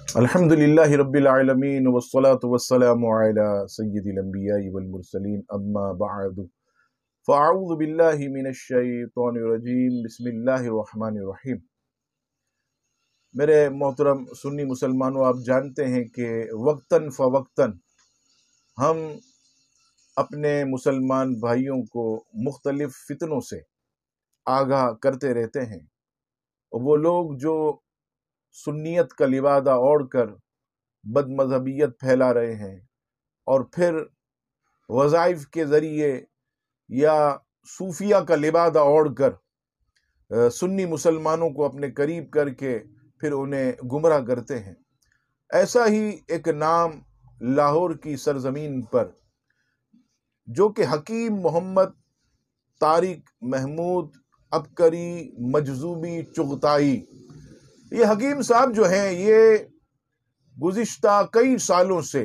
الحمدللہ رب العالمین والصلاة والسلام علی سید الانبیاء والمرسلین اما بعد فاعوذ باللہ من الشیطان الرجیم بسم اللہ الرحمن الرحیم۔ میرے محترم سنی مسلمانوں، آپ جانتے ہیں کہ وقتاً فوقتاً ہم اپنے مسلمان بھائیوں کو مختلف فتنوں سے آگاہ کرتے رہتے ہیں۔ وہ لوگ جو سنیت کا لبادہ اوڑھ کر بد مذہبیت پھیلا رہے ہیں اور پھر وظائف کے ذریعے یا صوفیہ کا لبادہ اوڑھ کر سنی مسلمانوں کو اپنے قریب کر کے پھر انہیں گمراہ کرتے ہیں، ایسا ہی ایک نام لاہور کی سرزمین پر جو کہ حکیم محمد طارق محمود عبقری مجذوبی چغتائی، یہ حکیم صاحب جو ہیں یہ گزشتہ کئی سالوں سے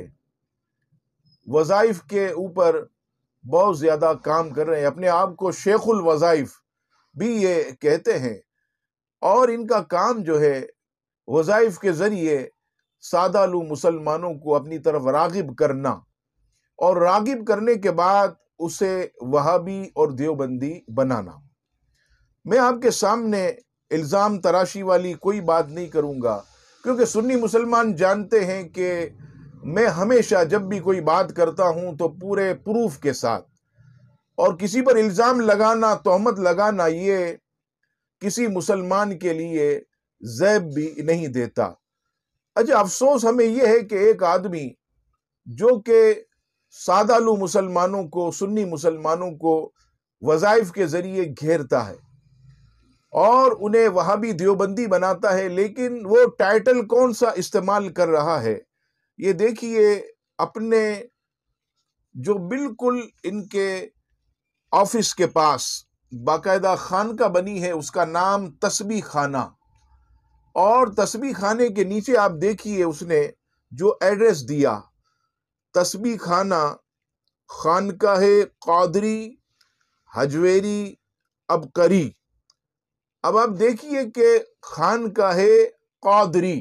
وظائف کے اوپر بہت زیادہ کام کر رہے ہیں، اپنے آپ کو شیخ الوظائف بھی یہ کہتے ہیں، اور ان کا کام جو ہے وظائف کے ذریعے سادہ لو مسلمانوں کو اپنی طرف راغب کرنا، اور راغب کرنے کے بعد اسے وہابی اور دیوبندی بنانا۔ میں آپ کے سامنے الزام تراشی والی کوئی بات نہیں کروں گا، کیونکہ سنی مسلمان جانتے ہیں کہ میں ہمیشہ جب بھی کوئی بات کرتا ہوں تو پورے پروف کے ساتھ، اور کسی پر الزام لگانا، تہمت لگانا، یہ کسی مسلمان کے لیے عیب بھی نہیں دیتا۔ اچھا، افسوس ہمیں یہ ہے کہ ایک آدمی جو کہ سادہ لو مسلمانوں کو، سنی مسلمانوں کو وظائف کے ذریعے گھیرتا ہے اور انہیں وہابی دیوبندی بناتا ہے، لیکن وہ ٹائٹل کون سا استعمال کر رہا ہے یہ دیکھیے۔ اپنے جو بالکل ان کے آفس کے پاس باقاعدہ خانقاہ بنی ہے، اس کا نام تسبیح خانہ، اور تسبیح خانے کے نیچے آپ دیکھیے اس نے جو ایڈریس دیا، تسبیح خانہ خانقاہ قادری حجویری عبقری۔ اب آپ دیکھیے کہ خانقاہ قادری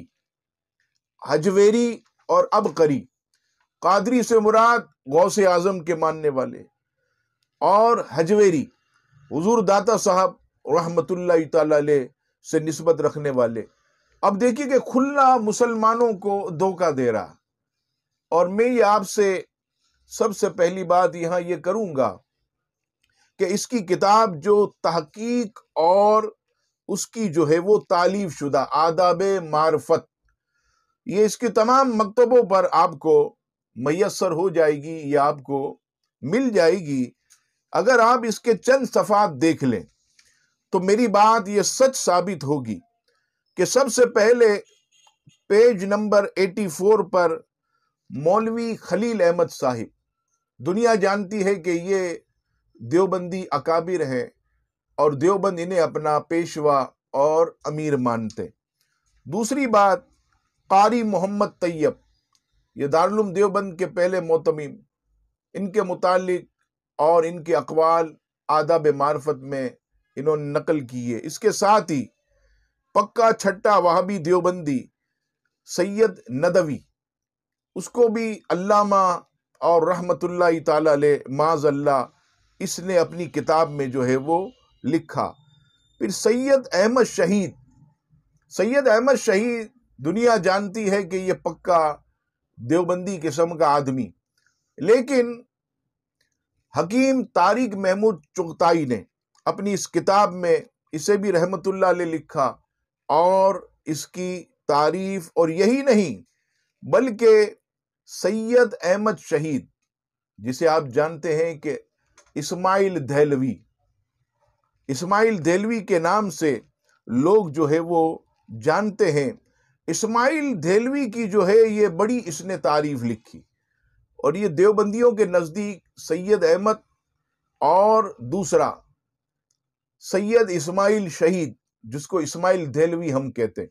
حجویری اور عبقری، قادری سے مراد غوث اعظم کے ماننے والے، اور حجویری حضور داتا صاحب رحمت اللہ تعالی علیہ سے نسبت رکھنے والے۔ اب دیکھیے کہ کھلا مسلمانوں کو دھوکہ دے رہا، اور میں یہ آپ سے سب سے پہلی بات یہاں یہ کروں گا کہ اس کی کتاب جو تحقیق اور اس کی جو ہے وہ تالیف شدہ آداب معرفت، یہ اس کے تمام مکتبوں پر آپ کو میسر ہو جائے گی یا آپ کو مل جائے گی۔ اگر آپ اس کے چند صفحات دیکھ لیں تو میری بات یہ سچ ثابت ہوگی کہ سب سے پہلے پیج نمبر 84 پر مولوی خلیل احمد صاحب، دنیا جانتی ہے کہ یہ دیوبندی اکابر ہیں اور دیوبند انہیں اپنا پیشوا اور امیر مانتے۔ دوسری بات، قاری محمد طیب، یہ دارالعلوم دیوبند کے پہلے معتمم، ان کے متعلق اور ان کے اقوال آداب معرفت میں انہوں نے نقل کی ہے۔ اس کے ساتھ ہی پکا چھٹا وہابی دیوبندی سید ندوی، اس کو بھی علامہ اور رحمت اللہ تعالی علیہ معاذ اللہ اس نے اپنی کتاب میں جو ہے وہ لکھا۔ پھر سید احمد شہید، سید احمد شہید دنیا جانتی ہے کہ یہ پکا دیوبندی قسم کا آدمی، لیکن حکیم طارق محمود چغتائی نے اپنی اس کتاب میں اسے بھی رحمت اللہ علیہ لکھا، اور اس کی تعریف، اور یہی نہیں بلکہ سید احمد شہید، جسے آپ جانتے ہیں کہ اسماعیل دہلوی، اسماعیل دہلوی کے نام سے لوگ جو ہے وہ جانتے ہیں، اسماعیل دہلوی کی جو ہے یہ بڑی اس نے تعریف لکھی، اور یہ دیوبندیوں کے نزدیک سید احمد اور دوسرا سید اسماعیل شہید، جس کو اسماعیل دہلوی ہم کہتے ہیں،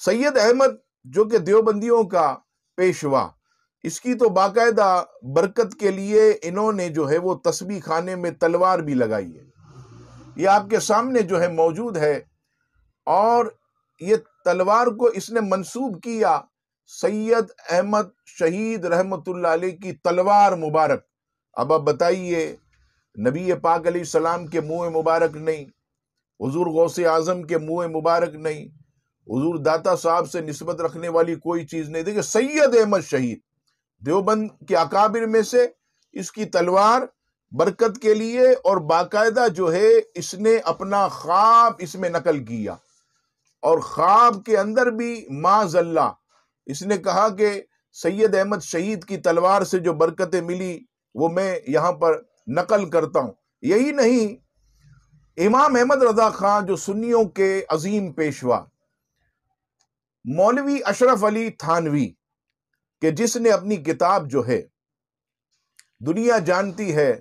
سید احمد جو کہ دیوبندیوں کا پیشوا، اس کی تو باقاعدہ برکت کے لیے انہوں نے جو ہے وہ تسبیح خانے میں تلوار بھی لگائی ہے، یہ آپ کے سامنے جو ہے موجود ہے، اور یہ تلوار کو اس نے منسوب کیا سید احمد شہید رحمت اللہ علیہ کی تلوار مبارک. اب آپ بتائیے، نبی پاک علیہ السلام کے منہ مبارک نہیں، حضور غوث اعظم کے منہ مبارک نہیں، حضور داتا صاحب سے نسبت رکھنے والی کوئی چیز نہیں. دیکھیں، سید احمد شہید دیوبند کے اکابر میں سے، اس کی تلوار برکت کے لیے، اور باقاعدہ جو ہے اس نے اپنا خواب اس میں نقل کیا، اور خواب کے اندر بھی معاذ اللہ اس نے کہا کہ سید احمد شہید کی تلوار سے جو برکتیں ملی وہ میں یہاں پر نقل کرتا ہوں. یہی نہیں، امام احمد رضا خان جو سنیوں کے عظیم پیشوا، مولوی اشرف علی تھانوی، کہ جس نے اپنی کتاب جو ہے، دنیا جانتی ہے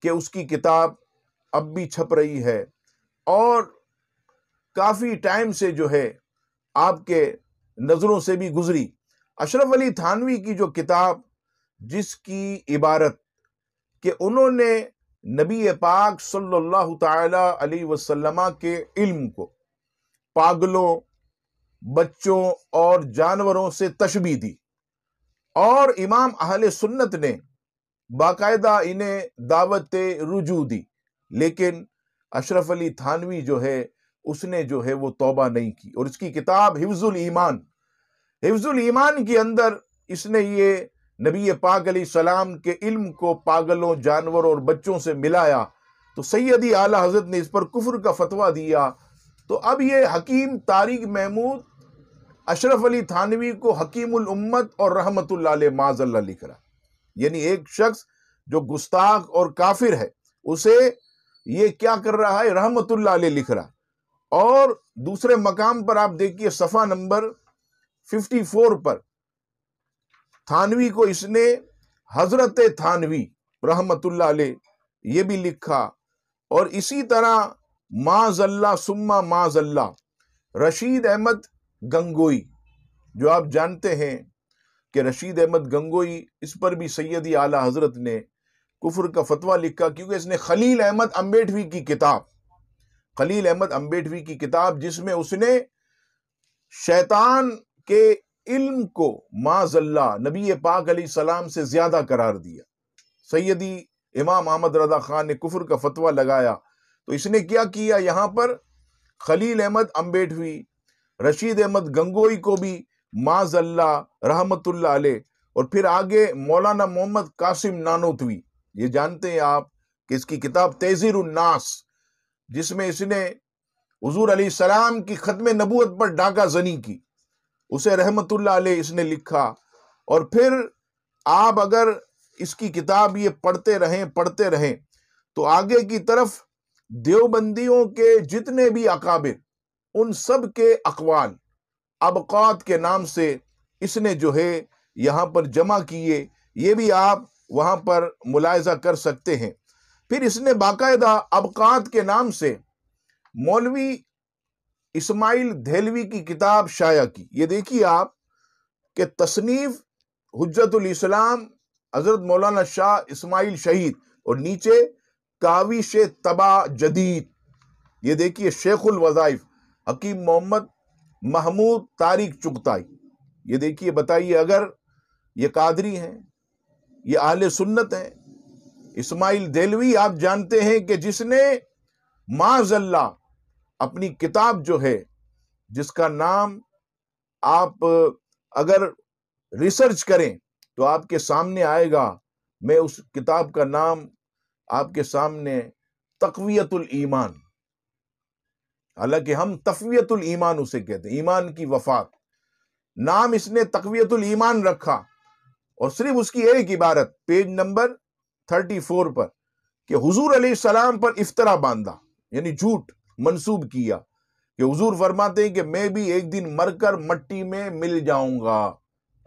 کہ اس کی کتاب اب بھی چھپ رہی ہے، اور کافی ٹائم سے جو ہے آپ کے نظروں سے بھی گزری. اشرف علی تھانوی کی جو کتاب، جس کی عبارت کہ انہوں نے نبی پاک صلی اللہ تعالی علیہ وسلم کے علم کو پاگلوں، بچوں اور جانوروں سے تشبیہ دی، اور امام اہل سنت نے باقاعدہ انہیں دعوت رجوع دی، لیکن اشرف علی تھانوی جو ہے اس نے جو ہے وہ توبہ نہیں کی. اور اس کی کتاب حفظ الایمان کے اندر اس نے یہ نبی پاک علیہ السلام کے علم کو پاگلوں، جانوروں اور بچوں سے ملایا، تو سیدی اعلی حضرت نے اس پر کفر کا فتویٰ دیا. تو اب یہ حکیم طارق محمود اشرف علی تھانوی کو حکیم الامت اور رحمت اللہ علیہ معاذ اللہ لکھ رہا، یعنی ایک شخص جو گستاخ اور کافر ہے اسے یہ کیا کر رہا ہے، رحمت اللہ علیہ لکھ رہا. اور دوسرے مقام پر آپ دیکھیے صفحہ نمبر 54 پر تھانوی کو اس نے حضرت تھانوی رحمت اللہ علیہ یہ بھی لکھا. اور اسی طرح معاذ اللہ ثم معاذ اللہ رشید احمد گنگوئی، جو آپ جانتے ہیں کہ رشید احمد گنگوئی، اس پر بھی سیدی اعلی حضرت نے کفر کا فتویٰ لکھا، کیونکہ اس نے خلیل احمد امبیڈوی کی کتاب جس میں اس نے شیطان کے علم کو معاذ اللہ نبی پاک علیہ السلام سے زیادہ قرار دیا. سیدی امام احمد رضا خان نے کفر کا فتویٰ لگایا، تو اس نے کیا کیا، یہاں پر خلیل احمد امبیڈوی، رشید احمد گنگوئی کو بھی معاذ اللہ رحمت اللہ علیہ، اور پھر آگے مولانا محمد قاسم نانوتوی، یہ جانتے ہیں آپ کہ اس کی کتاب تیزیر الناس، جس میں اس نے حضور علیہ السلام کی ختم نبوت پر ڈاکہ زنی کی، اسے رحمت اللہ علیہ اس نے لکھا. اور پھر آپ اگر اس کی کتاب یہ پڑھتے رہیں تو آگے کی طرف دیوبندیوں کے جتنے بھی اکابر، ان سب کے اقوال ابقات کے نام سے اس نے جو ہے یہاں پر جمع کیے، یہ بھی آپ وہاں پر ملاحظہ کر سکتے ہیں. پھر اس نے باقاعدہ ابقات کے نام سے مولوی اسماعیل دہلوی کی کتاب شائع کی. یہ دیکھیے آپ کہ تصنیف حجت الاسلام حضرت مولانا شاہ اسماعیل شہید، اور نیچے کاوش طبع جدید، یہ دیکھیے شیخ الوظائف حکیم محمد محمود طارق چغتائی. یہ دیکھیے، بتائیے اگر یہ قادری ہیں، یہ اہل سنت ہیں. اسماعیل دہلوی آپ جانتے ہیں کہ جس نے معاذ اللہ اپنی کتاب جو ہے، جس کا نام آپ اگر ریسرچ کریں تو آپ کے سامنے آئے گا، میں اس کتاب کا نام آپ کے سامنے تقویت الایمان، حالانکہ ہم تقویت الایمان اسے کہتے ہیں، ایمان کی وفات، نام اس نے تقویت الایمان رکھا. اور صرف اس کی ایک عبارت پیج نمبر 34 پر کہ حضور علیہ السلام پر افترا باندھا، یعنی جھوٹ منسوب کیا، کہ حضور فرماتے ہیں کہ میں بھی ایک دن مر کر مٹی میں مل جاؤں گا.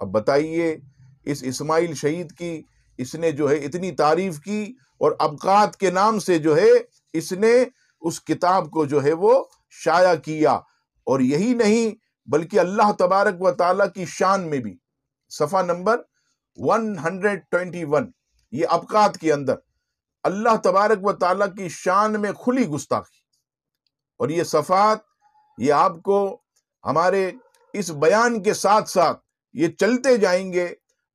اب بتائیے، اس اسماعیل شہید کی اس نے جو ہے اتنی تعریف کی، اور ابقات کے نام سے جو ہے اس نے اس کتاب کو جو ہے وہ شائع کیا. اور یہی نہیں بلکہ اللہ تبارک و تعالیٰ کی شان میں بھی صفحہ نمبر 121، یہ ابقات کے اندر اللہ تبارک و تعالیٰ کی شان میں کھلی گستاخی. اور یہ صفحات یہ آپ کو ہمارے اس بیان کے ساتھ ساتھ یہ چلتے جائیں گے،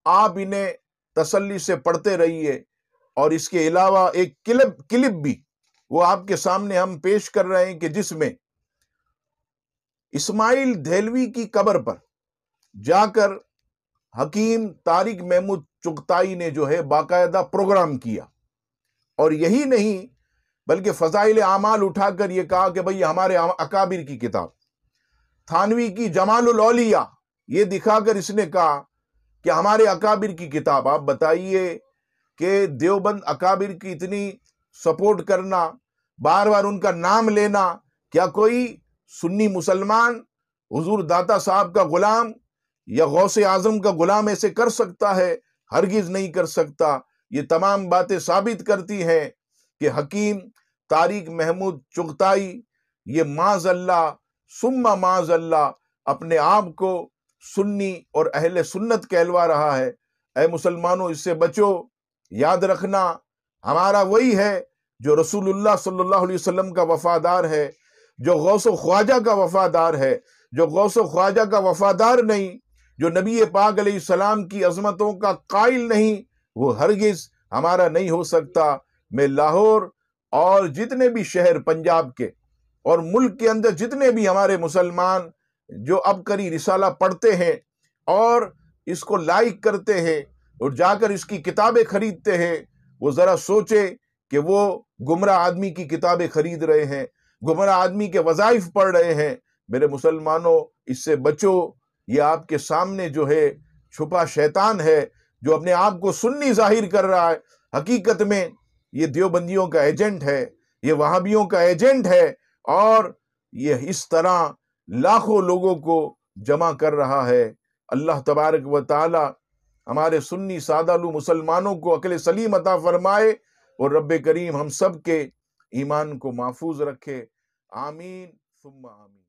آپ انہیں تسلی سے پڑھتے رہیے۔ اور اس کے علاوہ ایک کلپ بھی وہ آپ کے سامنے ہم پیش کر رہے ہیں کہ جس میں اسماعیل دہلوی کی قبر پر جا کر حکیم طارق محمود چغتائی نے جو ہے باقاعدہ پروگرام کیا، اور یہی نہیں بلکہ فضائل اعمال اٹھا کر یہ کہا کہ بھئی ہمارے اکابر کی کتاب، تھانوی کی جمال الاولیاء یہ دکھا کر اس نے کہا کہ ہمارے اکابر کی کتاب۔ آپ بتائیے کہ دیوبند اکابر کی اتنی سپورٹ کرنا، بار بار ان کا نام لینا، کیا کوئی سنی مسلمان حضور داتا صاحب کا غلام یا غوث اعظم کا غلام ایسے کر سکتا ہے؟ ہرگز نہیں کر سکتا۔ یہ تمام باتیں ثابت کرتی ہیں کہ حکیم طارق محمود چغتائی یہ معاذ اللہ ثم معاذ اللہ اپنے آپ کو سنی اور اہل سنت کہلوا رہا ہے۔ اے مسلمانوں، اس سے بچو۔ یاد رکھنا ہمارا وہی ہے جو رسول اللہ صلی اللہ علیہ وسلم کا وفادار ہے، جو غوث و خواجہ کا وفادار ہے۔ جو غوث و خواجہ کا وفادار نہیں، جو نبی پاک علیہ السلام کی عظمتوں کا قائل نہیں، وہ ہرگز ہمارا نہیں ہو سکتا۔ میں لاہور اور جتنے بھی شہر پنجاب کے اور ملک کے اندر جتنے بھی ہمارے مسلمان جو اب کری رسالہ پڑھتے ہیں اور اس کو لائک کرتے ہیں اور جا کر اس کی کتابیں خریدتے ہیں، وہ ذرا سوچے کہ وہ گمراہ آدمی کی کتابیں خرید رہے ہیں، گمراہ آدمی کے وظائف پڑھ رہے ہیں۔ میرے مسلمانوں، اس سے بچو۔ یہ آپ کے سامنے جو ہے چھپا شیطان ہے جو اپنے آپ کو سنی ظاہر کر رہا ہے، حقیقت میں یہ دیوبندیوں کا ایجنٹ ہے، یہ وہابیوں کا ایجنٹ ہے، اور یہ اس طرح لاکھوں لوگوں کو جمع کر رہا ہے۔ اللہ تبارک و تعالی ہمارے سنی سادالو مسلمانوں کو عقل سلیم عطا فرمائے، اور رب کریم ہم سب کے ایمان کو محفوظ رکھے۔ آمین ثم آمین۔